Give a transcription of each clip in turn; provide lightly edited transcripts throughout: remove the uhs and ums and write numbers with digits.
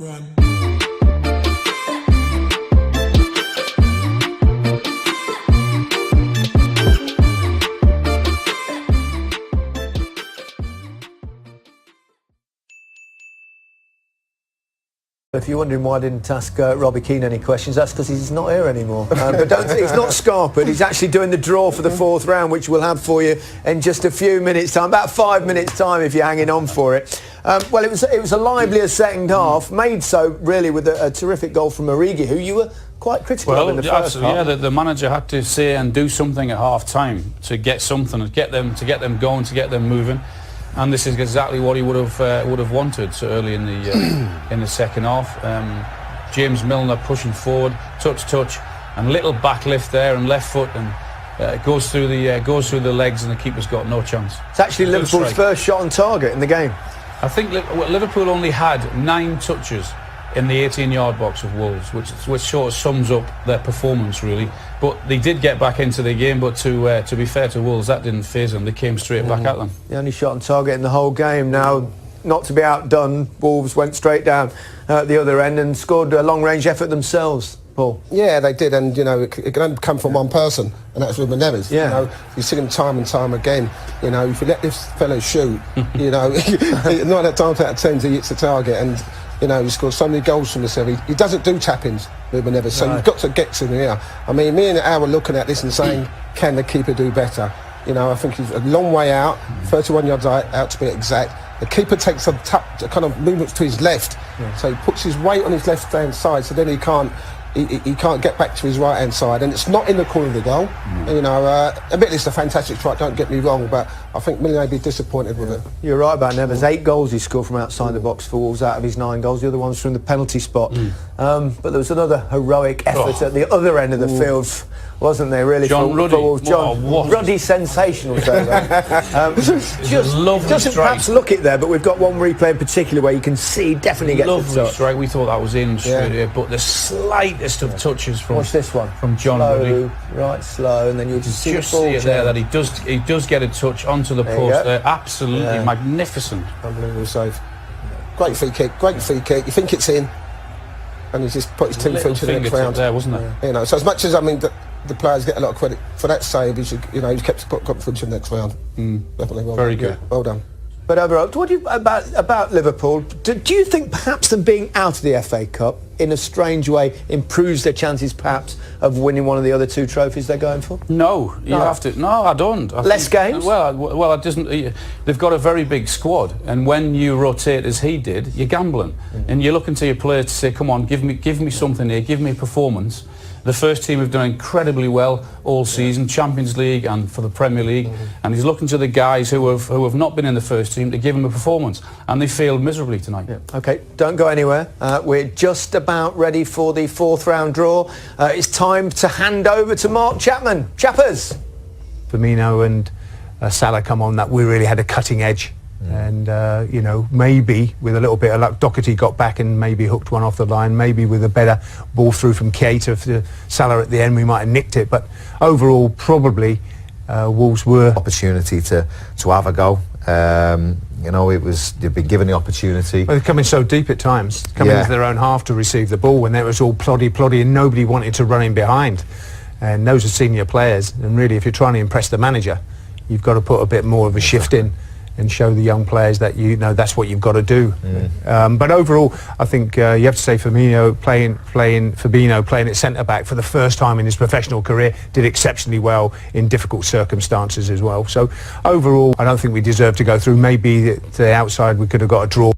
Run. If you're wondering why I didn't ask Robbie Keane any questions, that's because he's not here anymore. But don't think he's not scarpered. He's actually doing the draw for the fourth round, which we'll have for you in just a few minutes' time, about 5 minutes' time if you're hanging on for it. Well, it was a livelier second half, made so really with a terrific goal from Origi, who you were quite critical of in the first half. Yeah, the manager had to say and do something at half time to get something, to get them going, to get them moving. And this is exactly what he would have wanted so early in the second half. James Milner pushing forward, touch, and little back lift there and left foot, and goes through the legs, and the keeper's got no chance. It's actually Liverpool's first shot on target in the game. I think Liverpool only had 9 touches in the 18-yard box of Wolves, which sort of sums up their performance really. But they did get back into the game, but to be fair to Wolves, that didn't faze them. They came straight back at them. The only shot on target in the whole game. Now, not to be outdone, Wolves went straight down at the other end and scored a long-range effort themselves. Paul? Yeah, they did, and you know it can only come from one person, and that's Ruben Neves. Yeah. You know, you see him time and time again. You know, if you let this fellow shoot, you know, not at times out of 10 he hits the target, and you know he scores so many goals from this area. He doesn't do tap-ins, Ruben Neves. So you've got to get to him here. I mean, me and Al were looking at this and saying, can the keeper do better? You know, I think he's a long way out, 31 yards out to be exact. The keeper takes some kind of movements to his left, so he puts his weight on his left-hand side, so then he can't get back to his right-hand side, and it's not in the corner of the goal. You know, admittedly it's a fantastic strike, don't get me wrong, but I think Milner may be disappointed with it. You're right about Neves. 8 goals he scored from outside the box for Wolves out of his 9 goals. The other one's from the penalty spot. But there was another heroic effort at the other end of the field, wasn't there, really? John Ruddy. Ruddy, sensational. Doesn't strike. perhaps look it there, but we've got one replay in particular where you can see definitely gets lovely the touch. strike. We thought that was in straight here, but the slightest of touches from What's this one? From John Ruddy. Ruddy. Right, slow, and then you'll just see the ball it there that he does get a touch onto the post there. Absolutely magnificent. Unbelievable save. Great free kick. You think it's in, and he's just put his team through to the next round. There, wasn't it? You know, so as much as I mean the players get a lot of credit for that save, he's kept confidence in the next round. Definitely well Very done. good. Yeah, well done. But overall, what do you about Liverpool? Do you think perhaps them being out of the FA Cup in a strange way improves their chances perhaps of winning one of the other 2 trophies they're going for? No, you have to. No, I don't. Less games? Well, it doesn't. They've got a very big squad, and when you rotate as he did, you're gambling, and you're looking to your players to say, "Come on, give me something here, give me a performance." The first team have done incredibly well all season, Champions League and for the Premier League, and he's looking to the guys who have not been in the first team to give him a performance, and they failed miserably tonight. Yeah. Okay, don't go anywhere. We're just about ready for the 4th round draw. It's time to hand over to Mark Chapman. Chappers! Firmino and Salah come on, that we really had a cutting edge. And you know, maybe with a little bit of luck Doherty got back and maybe hooked one off the line. Maybe with a better ball through from Keita to Salah at the end we might have nicked it, but overall probably Wolves were opportunity to have a go. You know, they've been given the opportunity. Well, they're coming so deep at times, coming into their own half to receive the ball when it was all ploddy and nobody wanted to run in behind, and those are senior players, and really if you're trying to impress the manager you've got to put a bit more of a shift in and show the young players that you know that's what you've got to do. But overall, I think you have to say Fabinho playing at centre back for the first time in his professional career did exceptionally well in difficult circumstances as well. So overall, I don't think we deserve to go through. Maybe the outside we could have got a draw.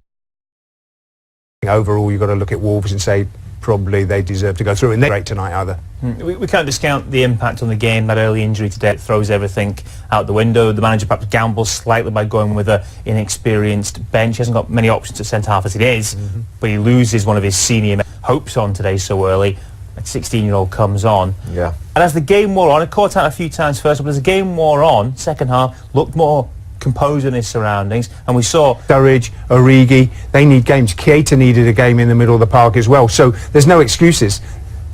Overall, you've got to look at Wolves and say probably they deserve to go through, and they're great tonight either. We can't discount the impact on the game. That early injury today throws everything out the window. The manager perhaps gambles slightly by going with an inexperienced bench. He hasn't got many options at centre-half as it is, but he loses one of his senior hopes on today so early. A 16-year-old comes on. Yeah. And as the game wore on, it caught out a few times first, but as the game wore on, second half, looked more composed in his surroundings, and we saw Sturridge, Origi, they need games. Keita needed a game in the middle of the park as well, so there's no excuses.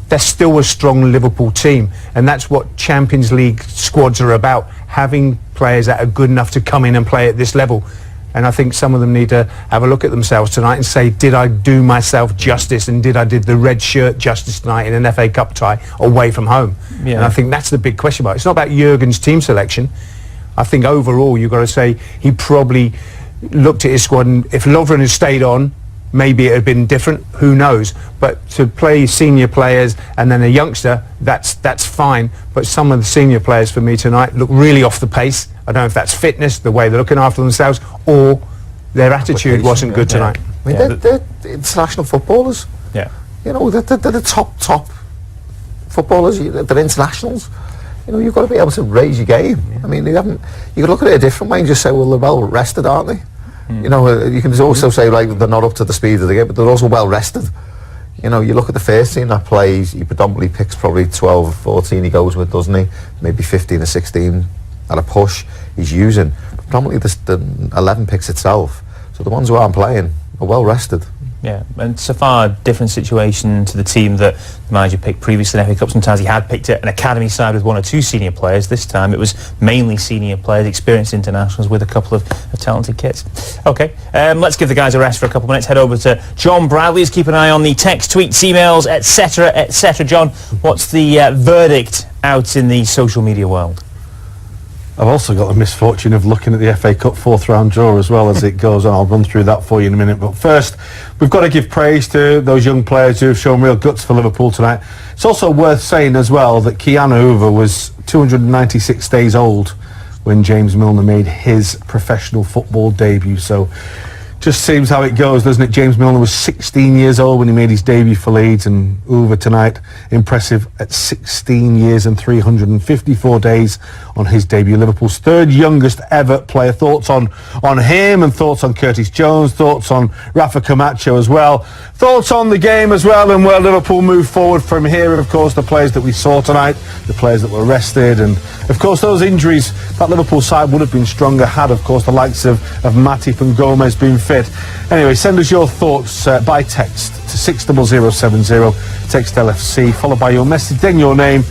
They're still a strong Liverpool team, and that's what Champions League squads are about, having players that are good enough to come in and play at this level. And I think some of them need to have a look at themselves tonight and say, did I do myself justice, and did the red shirt justice tonight in an FA Cup tie away from home? Yeah. And I think that's the big question mark. It's not about Jurgen's team selection. I think overall you've got to say he probably looked at his squad, and if Lovren had stayed on, maybe it had been different, who knows. But to play senior players and then a youngster, that's fine. But some of the senior players for me tonight look really off the pace. I don't know if that's fitness, the way they're looking after themselves, or their attitude wasn't good tonight. I mean, they're international footballers. Yeah. You know, they're the top footballers. They're internationals. You know, you've got to be able to raise your game. I mean, you got to look at it a different way and just say, well, they're well rested, aren't they? You know, you can also say, like, they're not up to the speed of the game, but they're also well rested. You know, you look at the first team that plays, he predominantly picks probably 12 or 14 he goes with, doesn't he? Maybe 15 or 16 at a push he's using. Predominantly the 11 picks itself. So the ones who aren't playing are well rested. Yeah, and it's a far different situation to the team that the manager picked previously in FA Cup. Sometimes he had picked an academy side with 1 or 2 senior players. This time it was mainly senior players, experienced internationals with a couple of talented kids. OK, let's give the guys a rest for a couple of minutes. Head over to John Bradley's. Keep an eye on the text, tweets, emails, etc, etc. John, what's the verdict out in the social media world? I've also got the misfortune of looking at the FA Cup 4th round draw as well as it goes on. I'll run through that for you in a minute. But first, we've got to give praise to those young players who have shown real guts for Liverpool tonight. It's also worth saying as well that Keanu Hoover was 296 days old when James Milner made his professional football debut. So just seems how it goes, doesn't it? James Milner was 16 years old when he made his debut for Leeds, and Hoover tonight impressive at 16 years and 354 days on his debut. Liverpool's 3rd youngest ever player. Thoughts on him, and thoughts on Curtis Jones, thoughts on Rafa Camacho as well, thoughts on the game as well, and where Liverpool move forward from here, and of course the players that we saw tonight, the players that were rested, and of course those injuries. That Liverpool side would have been stronger had of course the likes of Matip and Gomez been fit. Anyway, send us your thoughts by text to 60070, text LFC, followed by your message, then your name.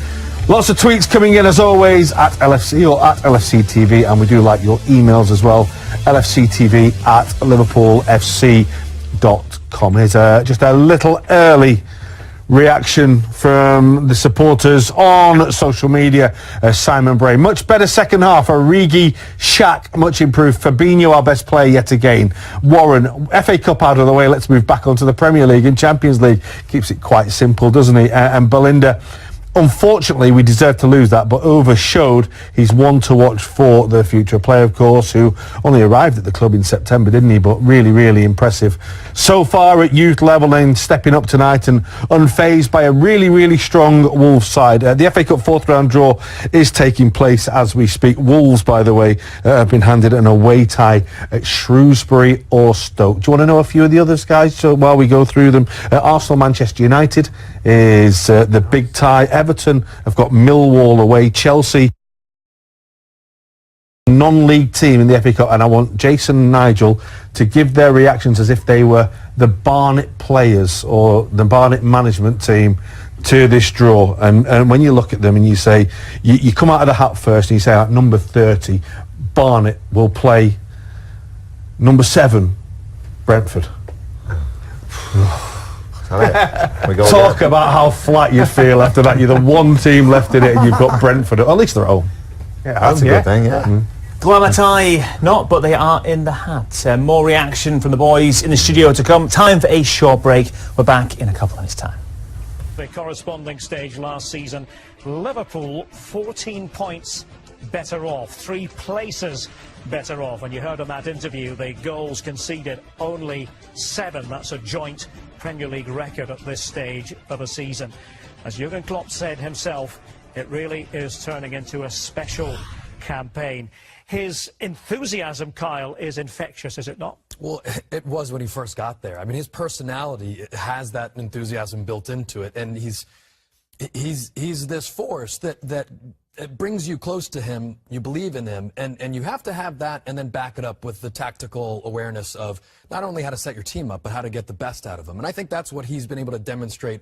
Lots of tweets coming in as always at LFC or at LFC TV, and we do like your emails as well, lfctv@liverpoolfc.com. Here's just a little early reaction from the supporters on social media. Simon Bray, much better second half. Origi, Shaq, much improved. Fabinho, our best player yet again. Warren, FA Cup out of the way, let's move back onto the Premier League and Champions League. Keeps it quite simple, doesn't he? And Belinda, unfortunately, we deserve to lose that, but Over showed he's one to watch for the future. A player, of course, who only arrived at the club in September, didn't he? But really, really impressive so far at youth level, and stepping up tonight and unfazed by a really, really strong Wolves side. The FA Cup 4th round draw is taking place as we speak. Wolves, by the way, have been handed an away tie at Shrewsbury or Stoke. Do you want to know a few of the others, guys? So while we go through them, Arsenal, Manchester United is the big tie. Everton have got Millwall away. Chelsea, non-league team in the FA Cup, and I want Jason and Nigel to give their reactions as if they were the Barnet players or the Barnet management team to this draw. And when you look at them and you say, you come out of the hat first and you say, at number 30, Barnet will play number 7, Brentford. Talk about how flat you feel after that. You're the one team left in it and you've got Brentford. At least they're at home. Yeah, that's a good thing, yeah. Glamour not, but they are in the hat. More reaction from the boys in the studio to come. Time for a short break. We're back in a couple of minutes' time. The corresponding stage last season, Liverpool 14 points better off, 3 places better off. And you heard in that interview, the goals conceded only 7. That's a joint Premier League record at this stage of a season. As Jurgen Klopp said himself, it really is turning into a special campaign. His enthusiasm, Kyle, is infectious, is it not? Well, it was when he first got there. I mean, his personality has that enthusiasm built into it, and he's this force that it brings you close to him. You believe in him, and you have to have that, and then back it up with the tactical awareness of not only how to set your team up, but how to get the best out of them. And I think that's what he's been able to demonstrate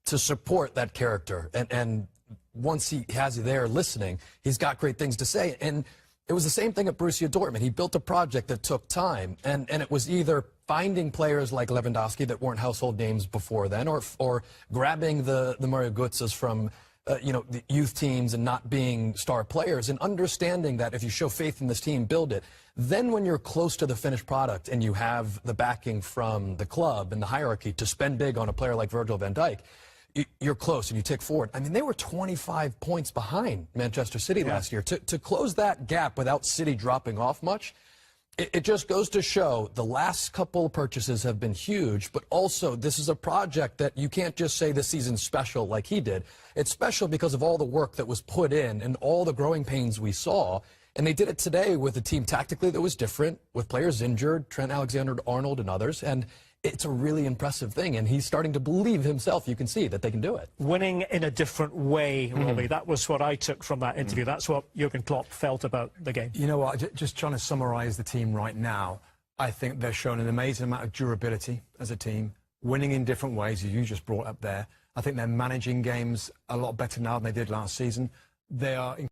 to support that character. And once he has you there listening, he's got great things to say. And It was the same thing at Borussia Dortmund. He built a project that took time, and it was either finding players like Lewandowski that weren't household names before then, or grabbing the Mario Götzes from the youth teams and not being star players, and understanding that if you show faith in this team, build it. Then when you're close to the finished product and you have the backing from the club and the hierarchy to spend big on a player like Virgil van Dijk, you're close and you tick forward. I mean, they were 25 points behind Manchester City last year. To close that gap without City dropping off much, it just goes to show the last couple of purchases have been huge, but also this is a project that you can't just say this season's special like he did. It's special because of all the work that was put in and all the growing pains we saw. And they did it today with a team tactically that was different, with players injured, Trent Alexander-Arnold and others. And it's a really impressive thing, and he's starting to believe himself. You can see that they can do it. Winning in a different way, Robbie. That was what I took from that interview. That's what Jurgen Klopp felt about the game. You know what, just trying to summarise the team right now, I think they've shown an amazing amount of durability as a team, winning in different ways, as you just brought up there. I think they're managing games a lot better now than they did last season. They are